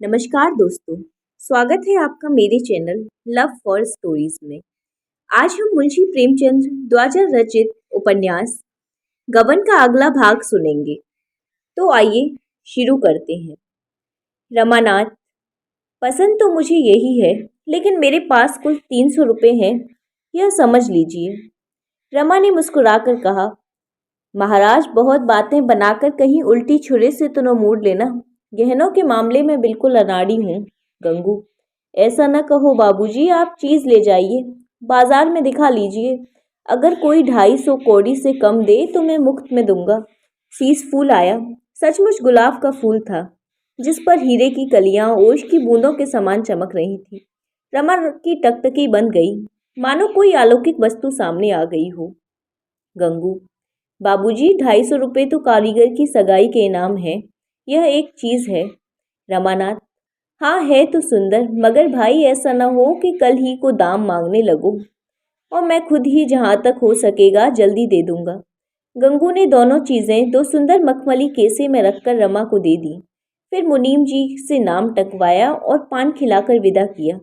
नमस्कार दोस्तों। स्वागत है आपका मेरे चैनल लव फॉर स्टोरीज में। आज हम मुंशी प्रेमचंद द्वारा रचित उपन्यास गबन का अगला भाग सुनेंगे। तो आइए शुरू करते हैं। रमानाथ, पसंद तो मुझे यही है, लेकिन मेरे पास कुल 300 रुपये हैं, यह समझ लीजिए। रमा ने मुस्कुराकर कहा, महाराज बहुत बातें बनाकर कहीं उल्टी छुरे से तो न मोड़ लेना। गहनों के मामले में बिल्कुल अनाड़ी हूँ। गंगू, ऐसा न कहो बाबूजी, आप चीज ले जाइए, बाजार में दिखा लीजिए। अगर कोई 250 कौड़ी से कम दे तो मैं मुफ्त में दूंगा। शीश फूल आया। सचमुच गुलाब का फूल था, जिस पर हीरे की कलियां ओश की बूंदों के समान चमक रही थी। रमा की टकटकी बंद गई, मानो कोई अलौकिक वस्तु सामने आ गई हो। गंगू, बाबूजी 250 रुपये तो कारीगर की सगाई के इनाम है, यह एक चीज है। रमानाथ, हाँ है तो सुंदर, मगर भाई ऐसा न हो कि कल ही को दाम मांगने लगो, और मैं खुद ही जहाँ तक हो सकेगा जल्दी दे दूंगा। गंगू ने दोनों चीजें 2 सुंदर मखमली केसे में रखकर रमा को दे दी। फिर मुनीम जी से नाम टकवाया और पान खिलाकर विदा किया।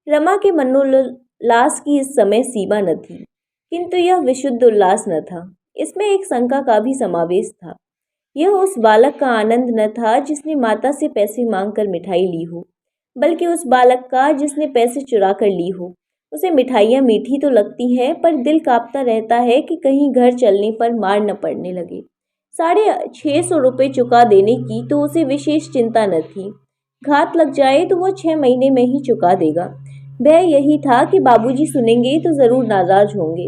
रमा के मनोल्लास की इस समय सीमा न थी, किंतु यह विशुद्ध उल्लास न था, इसमें एक शंका का भी समावेश था। यह उस बालक का आनंद न था जिसने माता से पैसे मांगकर मिठाई ली हो, बल्कि उस बालक का जिसने पैसे चुरा कर ली हो। उसे मिठाइयाँ मीठी तो लगती हैं, पर दिल कांपता रहता है कि कहीं घर चलने पर मार न पड़ने लगे। 650 रुपये चुका देने की तो उसे विशेष चिंता न थी। घात लग जाए तो वह 6 महीने में ही चुका देगा। भय यही था कि बाबूजी सुनेंगे तो जरूर नाराज होंगे।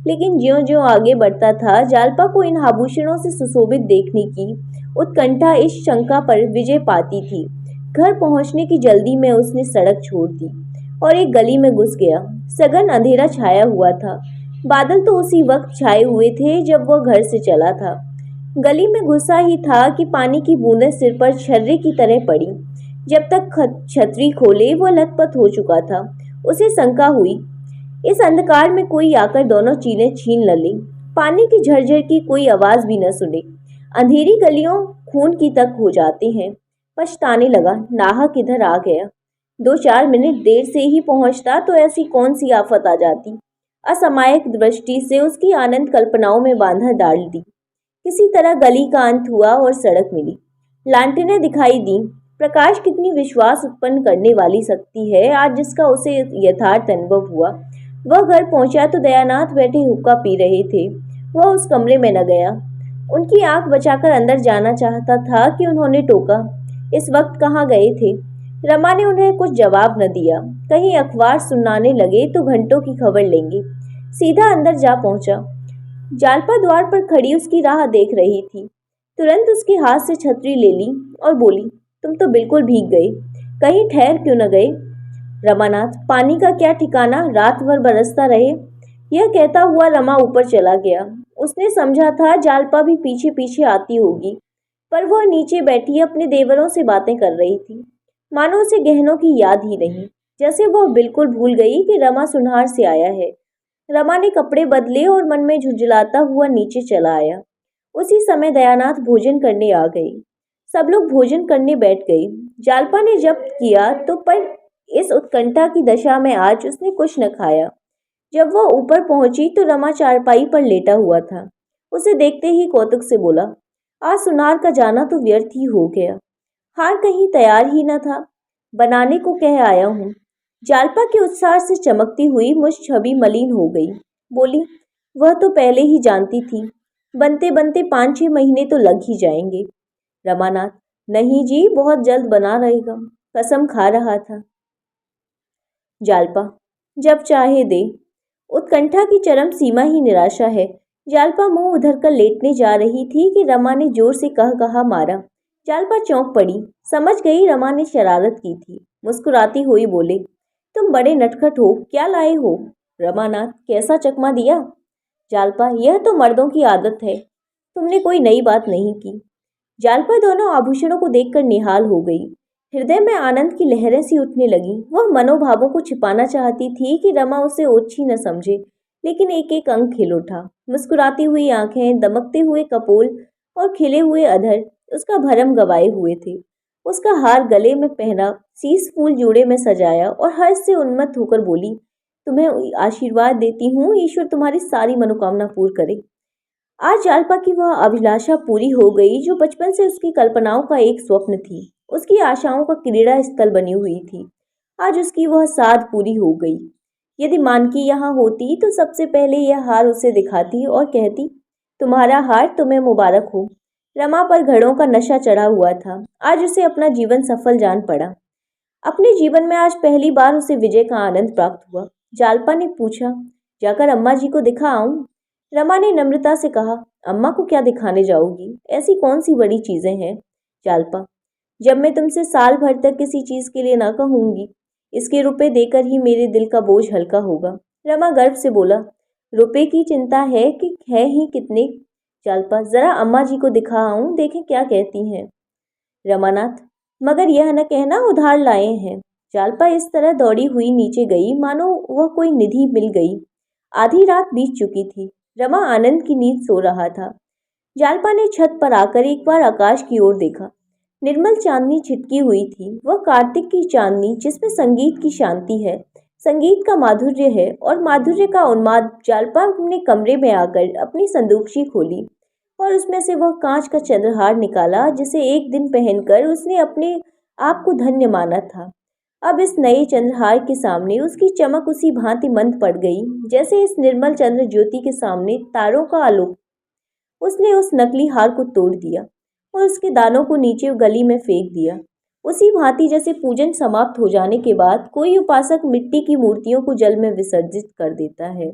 लेकिन ज्यों-ज्यों आगे बढ़ता था, जालपा को इन आभूषणों से सुशोभित देखने की उत्कंठा इस शंका पर विजय पाती थी। घर पहुंचने की जल्दी में उसने सड़क छोड़ दी और एक गली में घुस गया। सघन अंधेरा छाया हुआ था। बादल तो उसी वक्त छाए हुए थे जब वह घर से चला था। गली में घुसा ही था कि पानी की बूंदें सिर पर छर्रे की तरह पड़ी। जब तक छतरी खोले वह लथपथ हो चुका था। उसे शंका हुई, इस अंधकार में कोई आकर दोनों चीजें छीन न ले। पानी की झरझर की कोई आवाज भी न सुने। अंधेरी गलियों खून की तक हो जाते हैं। पछताने लगा, नाहक किधर आ गया। 2-4 मिनट देर से ही पहुंचता तो ऐसी कौन सी आफत आ जाती। असामयिक दृष्टि से उसकी आनंद कल्पनाओं में बांधा डाल दी। किसी तरह गली का अंत हुआ और सड़क मिली। लालटेनें दिखाई दी। प्रकाश कितनी विश्वास उत्पन्न करने वाली शक्ति है, आज जिसका उसे यथार्थ अनुभव हुआ। वह घर पहुंचा तो दयानाथ बैठे हुक्का पी रहे थे। वह उस कमरे में न गया। उनकी आंख बचाकर अंदर जाना चाहता था कि उन्होंने टोका, इस वक्त कहाँ गए थे। रमा ने उन्हें कुछ जवाब न दिया। कहीं अखबार सुनाने लगे तो घंटों की खबर लेंगे। सीधा अंदर जा पहुंचा। जालपा द्वार पर खड़ी उसकी राह देख रही थी। तुरंत उसके हाथ से छतरी ले ली और बोली, तुम तो बिल्कुल भीग गए, कहीं ठहर क्यों न गए। रमानाथ, पानी का क्या ठिकाना, रात भर बरसता रहे। यह कहता हुआ रमा ऊपर चला गया। उसने समझा था जालपा भी पीछे पीछे आती होगी, पर वह नीचे बैठी अपने देवरों से बातें कर रही थी। मानो उसे गहनों की याद ही नहीं, जैसे वह बिल्कुल भूल गई कि रमा सुनहार से आया है। रमा ने कपड़े बदले और मन में झुंझलाता हुआ नीचे चला आया। उसी समय दयानाथ भोजन करने आ गई। सब लोग भोजन करने बैठ गए। जालपा ने जब्त किया तो पर इस उत्कंठा की दशा में आज उसने कुछ न खाया। जब वह ऊपर पहुंची तो रमा चारपाई पर लेटा हुआ था। उसे देखते ही कौतुक से बोला, आज सुनार का जाना तो व्यर्थ ही हो गया। हार कहीं तैयार ही न था, बनाने को कह आया हूँ। जालपा के उत्साह से चमकती हुई मुझ छवि मलिन हो गई। बोली, वह तो पहले ही जानती थी, बनते बनते 5-6 महीने तो लग ही जाएंगे। रमानाथ, नहीं जी, बहुत जल्द बना रहेगा, कसम खा रहा था। जालपा, जब चाहे दे। उत्कंठा की चरम सीमा ही निराशा है। जालपा मुंह उधर कर लेटने जा रही थी कि रमा ने जोर से कह कहा मारा। जालपा चौंक पड़ी, समझ गई रमा ने शरारत की थी। मुस्कुराती हुई बोले, तुम बड़े नटखट हो, क्या लाए हो। रमानाथ, कैसा चकमा दिया। जालपा, यह तो मर्दों की आदत है, तुमने कोई नई बात नहीं की। जालपा दोनों आभूषणों को देखकर निहाल हो गई। हृदय में आनंद की लहरें सी उठने लगी। वह मनोभावों को छिपाना चाहती थी कि रमा उसे ओछी न समझे, लेकिन एक एक अंग खिल उठा। मुस्कुराती हुई आंखें, दमकते हुए कपोल और खिले हुए अधर उसका भरम गवाए हुए थे। उसका हार गले में पहना, शीश फूल जोड़े में सजाया और हर्ष से उन्मत्त होकर बोली, तुम्हें आशीर्वाद देती हूँ, ईश्वर तुम्हारी सारी मनोकामना पूर्ण करे। आज जालपा की वह अभिलाषा पूरी हो गई जो बचपन से उसकी कल्पनाओं का एक स्वप्न थी। उसकी आशाओं का क्रीड़ा स्थल बनी हुई थी। आज उसकी वह साध पूरी हो गई। यदि मानकी यहाँ होती तो सबसे पहले यह हार उसे दिखाती और कहती, तुम्हारा हार तुम्हें मुबारक हो। रमा पर घड़ों का नशा चढ़ा हुआ था। आज उसे अपना जीवन सफल जान पड़ा। अपने जीवन में आज पहली बार उसे विजय का आनंद प्राप्त हुआ। जालपा ने पूछा, जाकर अम्मा जी को दिखा आऊं? रमा ने नम्रता से कहा, अम्मा को क्या दिखाने जाओगी? ऐसी कौन सी बड़ी चीजें हैं? जालपा, जब मैं तुमसे साल भर तक किसी चीज के लिए ना कहूंगी, इसके रुपए देकर ही मेरे दिल का बोझ हल्का होगा। रमा गर्व से बोला, रुपए की चिंता है कि है ही कितने? जालपा, जरा अम्मा जी को दिखा आऊं, देखें क्या कहती हैं। रमानाथ, मगर यह न कहना उधार लाए हैं। जालपा इस तरह दौड़ी हुई नीचे गई मानो वह कोई निधि मिल गई। आधी रात बीत चुकी थी। रमा आनंद की नींद सो रहा था। जालपा ने छत पर आकर एक बार आकाश की ओर देखा। निर्मल चांदनी छिटकी हुई थी। वह कार्तिक की चांदनी जिसमें संगीत की शांति है, संगीत का माधुर्य है और माधुर्य का उन्माद। जालपा ने कमरे में आकर अपनी संदूकशी खोली और उसमें से वह कांच का चंद्रहार निकाला जिसे एक दिन पहनकर उसने अपने आप को धन्य माना था। अब इस नए चंद्रहार के सामने उसकी चमक उसी भांति मंद पड़ गई जैसे इस निर्मल चंद्र ज्योति के सामने तारों का आलोक। उसने उस नकली हार को तोड़ दिया और उसके दानों को नीचे गली में फेंक दिया। उसी भांति जैसे पूजन समाप्त हो जाने के बाद कोई उपासक मिट्टी की मूर्तियों को जल में विसर्जित कर देता है।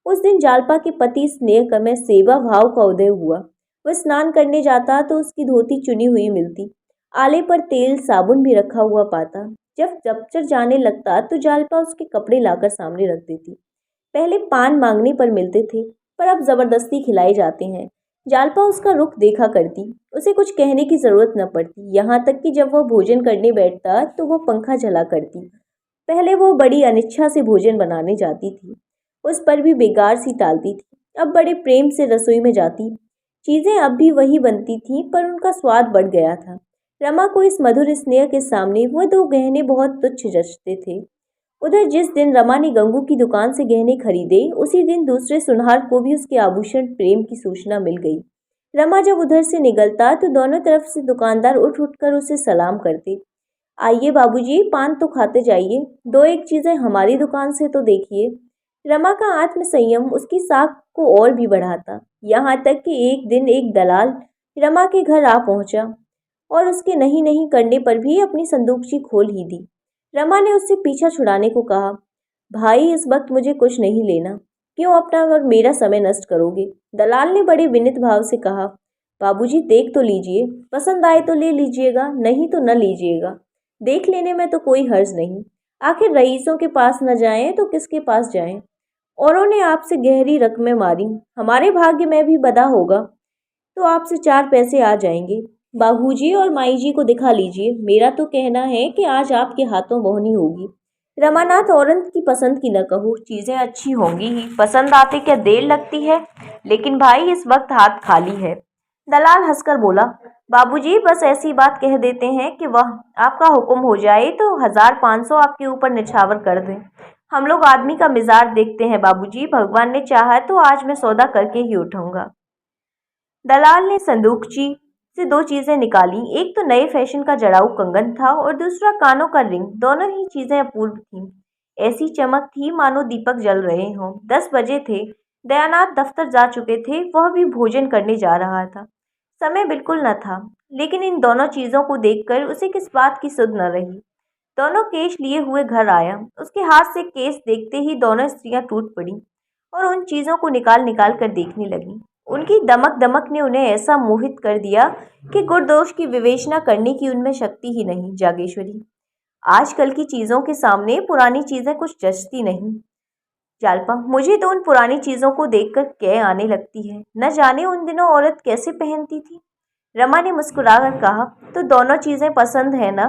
उस दिन जालपा के पति स्नेह में सेवा भाव का उदय हुआ। वह स्नान करने जाता तो उसकी धोती चुनी हुई मिलती, आले पर तेल साबुन भी रखा हुआ पाता। जब दफ्तर जाने लगता तो जालपा उसके कपड़े लाकर सामने रख देती। पहले पान मांगने पर मिलते थे, पर अब जबरदस्ती खिलाए जाते हैं। जालपा उसका रुख देखा करती, उसे कुछ कहने की जरूरत न पड़ती। यहाँ तक कि जब वह भोजन करने बैठता तो वह पंखा जला करती। पहले वो बड़ी अनिच्छा से भोजन बनाने जाती थी, उस पर भी बेकार सी टालती थी। अब बड़े प्रेम से रसोई में जाती। चीजें अब भी वही बनती थीं, पर उनका स्वाद बढ़ गया था। रमा को इस मधुर स्नेह के सामने वह दो गहने बहुत तुच्छ जचते थे। उधर जिस दिन रमा ने गंगू की दुकान से गहने खरीदे, उसी दिन दूसरे सुनहार को भी उसके आभूषण प्रेम की सूचना मिल गई। रमा जब उधर से निकलता तो दोनों तरफ से दुकानदार उठ उठकर उसे सलाम करते। आइए बाबूजी, पान तो खाते जाइए, दो एक चीजें हमारी दुकान से तो देखिए। रमा का आत्म संयम उसकी साख को और भी बढ़ाता। यहाँ तक कि एक दिन एक दलाल रमा के घर आ पहुंचा और उसके नहीं नहीं करने पर भी अपनी संदूकची खोल ही दी। रमा ने उससे पीछा छुड़ाने को कहा, भाई इस वक्त मुझे कुछ नहीं लेना, क्यों अपना और मेरा समय नष्ट करोगे? दलाल ने बड़े विनीत भाव से कहा, बाबूजी देख तो लीजिए, पसंद आए तो ले लीजिएगा, नहीं तो न लीजिएगा। देख लेने में तो कोई हर्ज नहीं। आखिर रईसों के पास न जाएं तो किसके पास जाएं? औरों ने आपसे गहरी रकमें मारी, हमारे भाग्य में भी बदा होगा तो आपसे चार पैसे आ जाएंगे। बाबूजी और माई जी को दिखा लीजिए, मेरा तो कहना है कि आज आपके हाथों मोहनी होगी। रमानाथ, औरत की पसंद की न कहो, चीजें अच्छी होंगी ही, पसंद आते क्या देर लगती है, लेकिन भाई इस वक्त हाथ खाली है। दलाल हंसकर बोला, बाबूजी बस ऐसी बात कह देते हैं कि वह आपका हुक्म हो जाए तो 1500 आपके ऊपर निछावर कर दें। हम लोग आदमी का मिजाज देखते हैं बाबूजी, भगवान ने चाहा तो आज मैं सौदा करके ही उठूंगा। दलाल ने संदूकची से दो चीजें निकाली। एक तो नए फैशन का जड़ाऊ कंगन था और दूसरा कानों का रिंग। दोनों ही चीजें अपूर्व थीं। ऐसी चमक थी मानो दीपक जल रहे हों। 10 बजे थे। दयानाथ दफ्तर जा चुके थे, वह भी भोजन करने जा रहा था। समय बिल्कुल न था, लेकिन इन दोनों चीजों को देखकर उसे किस बात की सुध न रही। दोनों केश लिए हुए घर आया। उसके हाथ से केस देखते ही दोनों स्त्रियां टूट पड़ी और उन चीजों को निकाल निकाल कर देखने लगी। उनकी दमक दमक ने उन्हें ऐसा मोहित कर दिया कि गुण दोष की विवेचना करने की उनमें शक्ति ही नहीं। जागेश्वरी, आजकल की चीजों के सामने पुरानी चीजें कुछ जचती नहीं। जालपा, मुझे तो उन पुरानी चीजों को देखकर कै आने लगती है। न जाने उन दिनों औरत कैसे पहनती थी। रमा ने मुस्कुराकर कहा, तो दोनों चीजें पसंद है ना?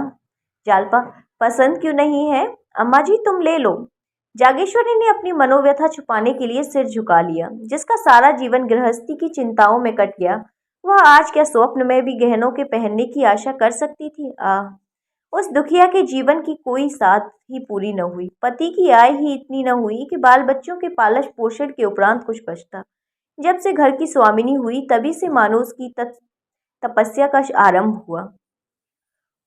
जालपा, पसंद क्यों नहीं है, अम्मा जी तुम ले लो। जागेश्वरी ने अपनी मनोव्यथा छुपाने के लिए सिर झुका लिया। जिसका सारा जीवन गृहस्थी की चिंताओं में कट गया, वह आज क्या स्वप्न में भी गहनों के पहनने की आशा कर सकती थी? आह, उस दुखिया के जीवन की कोई साथ ही पूरी न हुई, पति की आय ही इतनी न हुई कि बाल बच्चों के पालश पोषण के उपरांत कुछ बचता। जब से घर की स्वामिनी हुई तभी से मानो उसकी तपस्या का आरंभ हुआ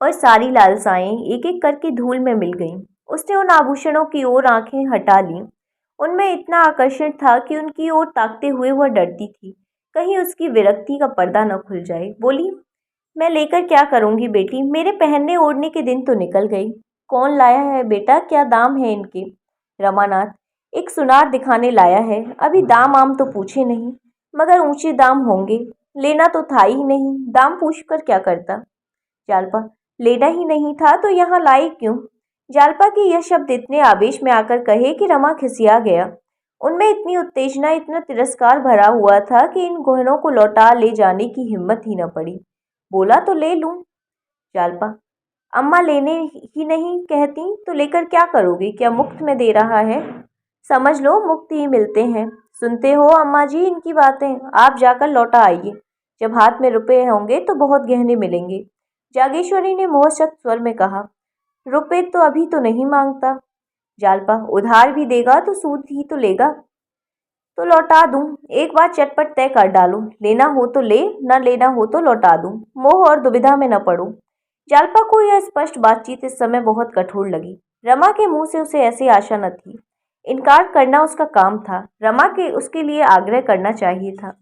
और सारी लालसाएं एक एक करके धूल में मिल गईं। उसने उन आभूषणों की ओर आंखें हटा लीं। उनमें इतना आकर्षण था कि उनकी ओर ताकते हुए वह डरती थी, कहीं उसकी विरक्ति का पर्दा न खुल जाए। बोली, मैं लेकर क्या करूंगी बेटी, मेरे पहनने ओढ़ने के दिन तो निकल गई। कौन लाया है बेटा, क्या दाम है इनके? रमानाथ, एक सुनार दिखाने लाया है, अभी दाम आम तो पूछे नहीं, मगर ऊंचे दाम होंगे। लेना तो था ही नहीं, दाम पूछकर क्या करता? जालपा, लेना ही नहीं था तो यहाँ लाई क्यों? जालपा के यह शब्द इतने आवेश में आकर कहे कि रमा खिसिया गया। उनमें इतनी उत्तेजना, इतना तिरस्कार भरा हुआ था कि इन गहनों को लौटा ले जाने की हिम्मत ही न पड़ी। बोला तो ले लूं। जालपा, अम्मा लेने ही नहीं कहती तो लेकर क्या करोगे? क्या मुफ्त में दे रहा है? समझ लो मुफ्त ही मिलते हैं। सुनते हो अम्मा जी इनकी बातें, आप जाकर लौटा आइए। जब हाथ में रुपए होंगे तो बहुत गहने मिलेंगे। जागेश्वरी ने मोहशक्त स्वर में कहा। रुपए तो अभी तो नहीं मांगता। जालपा, उधार भी देगा तो सूद ही तो लेगा। तो लौटा दूं, एक बार चटपट तय कर डालो, लेना हो तो ले, न लेना हो तो लौटा दूं, मोह और दुविधा में न पड़ो। जालपा को यह स्पष्ट बातचीत इस समय बहुत कठोर लगी। रमा के मुंह से उसे ऐसी आशा न थी। इनकार करना उसका काम था, रमा के उसके लिए आग्रह करना चाहिए था।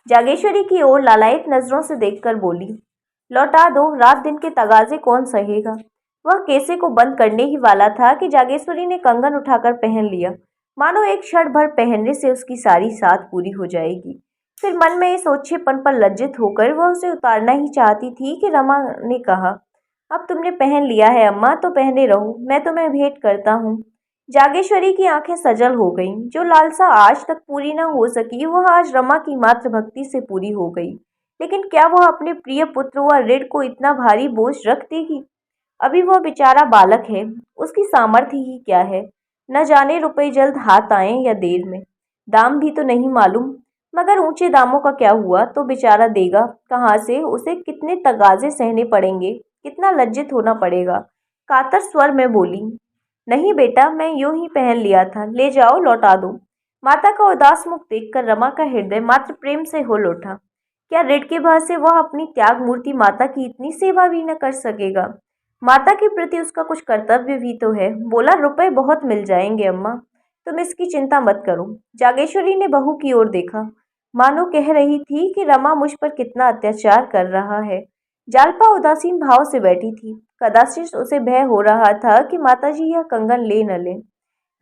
जागेश्वरी की ओर लालायित नजरों से देखकर बोली, लौटा दो, रात दिन के तगाजे कौन सहेगा? वह केसे को बंद करने ही वाला था कि जागेश्वरी ने कंगन उठाकर पहन लिया, मानो एक क्षण भर पहनने से उसकी सारी साध पूरी हो जाएगी। फिर मन में इस ओछेपन पर लज्जित होकर वह उसे उतारना ही चाहती थी कि रमा ने कहा, अब तुमने पहन लिया है अम्मा तो पहने रहो, मैं तुम्हें भेंट करता हूँ। जागेश्वरी की आंखें सजल हो गईं। जो लालसा आज तक पूरी न हो सकी वह आज रमा की मात्र भक्ति से पूरी हो गई। लेकिन क्या वह अपने प्रिय पुत्र व ऋण को इतना भारी बोझ रख देगी? अभी वह बेचारा बालक है, उसकी सामर्थ्य ही क्या है? न जाने रुपए जल्द हाथ आए या देर में। दाम भी तो नहीं मालूम, मगर ऊंचे दामों का क्या हुआ तो बेचारा देगा कहाँ से? उसे कितने तगाजे सहने पड़ेंगे, कितना लज्जित होना पड़ेगा। कातर स्वर में बोली, नहीं बेटा, मैं यूं ही पहन लिया था, ले जाओ लौटा दो। माता का उदास मुख देखकर रमा का हृदय मात्र प्रेम से हुल उठा। क्या ऋण के भय से वह अपनी त्याग मूर्ति माता की इतनी सेवा भी न कर सकेगा? माता के प्रति उसका कुछ कर्तव्य भी तो है। बोला, रुपए बहुत मिल जाएंगे अम्मा, तुम इसकी चिंता मत करो। जागेश्वरी ने बहू की ओर देखा, मानो कह रही थी कि रमा मुझ पर कितना अत्याचार कर रहा है। जालपा उदासीन भाव से बैठी थी। कदाचित उसे भय हो रहा था कि माताजी यह कंगन ले न ले।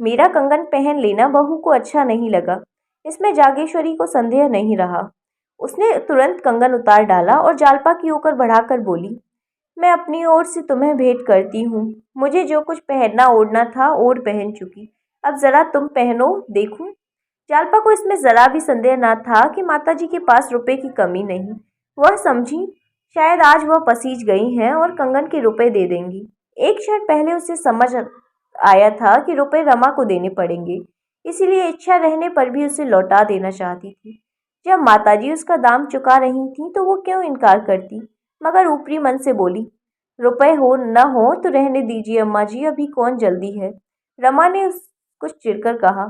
मेरा कंगन पहन लेना बहू को अच्छा नहीं लगा, इसमें जागेश्वरी को संदेह नहीं रहा। उसने तुरंत कंगन उतार डाला और जालपा की ओर बढ़ाकर बोली, मैं अपनी ओर से तुम्हें भेंट करती हूँ। मुझे जो कुछ पहनना ओढ़ना था ओढ़ पहन चुकी, अब जरा तुम पहनो देखूं। जालपा को इसमें जरा भी संदेह न था कि माताजी के पास रुपए की कमी नहीं। वह समझी शायद आज वह पसीज गई हैं और कंगन के रुपए दे देंगी। एक क्षण पहले उसे समझ आया था कि रुपए रमा को देने पड़ेंगे, इसीलिए इच्छा रहने पर भी उसे लौटा देना चाहती थी। जब माताजी उसका दाम चुका रही थी तो वो क्यों इनकार करती? मगर ऊपरी मन से बोली, रुपए हो न हो तो रहने दीजिए अम्मा जी, अभी कौन जल्दी है। रमा ने कुछ चिढ़कर कहा,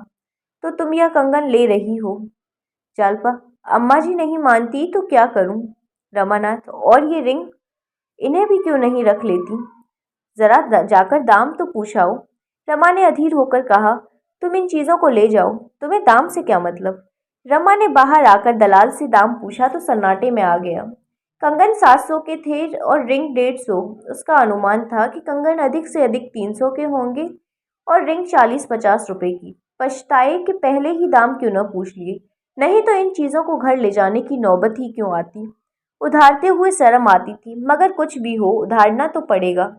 तो तुम यह कंगन ले रही हो? जालपा, अम्मा जी नहीं मानती तो क्या करूं? रमानाथ, और ये रिंग, इन्हें भी क्यों नहीं रख लेती? जरा जाकर दाम तो पूछाओ। रमा ने अधीर होकर कहा, तुम इन चीजों को ले जाओ, तुम्हें दाम से क्या मतलब? रमा ने बाहर आकर दलाल से दाम पूछा तो सन्नाटे में आ गया। कंगन 700 के थे और रिंग 150। उसका अनुमान था कि कंगन अधिक से अधिक 300 के होंगे और रिंग 40-50 रुपए की। पछताए कि पहले ही दाम क्यों न पूछ लिए, नहीं तो इन चीजों को घर ले जाने की नौबत ही क्यों आती। उधारते हुए शर्म आती थी, मगर कुछ भी हो उधारना तो पड़ेगा।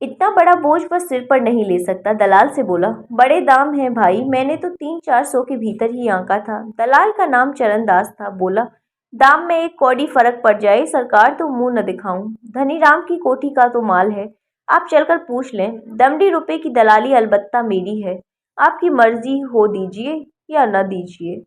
इतना बड़ा बोझ वह सिर पर नहीं ले सकता। दलाल से बोला, बड़े दाम हैं भाई, मैंने तो 300-400 के भीतर ही आंका था। दलाल का नाम चरणदास था। बोला, दाम में एक कौड़ी फर्क पड़ जाए सरकार तो मुंह न दिखाऊं। धनीराम की कोठी का तो माल है, आप चलकर पूछ लें। दमड़ी रुपए की दलाली अलबत्ता मेरी है, आपकी मर्जी हो दीजिए या न दीजिए।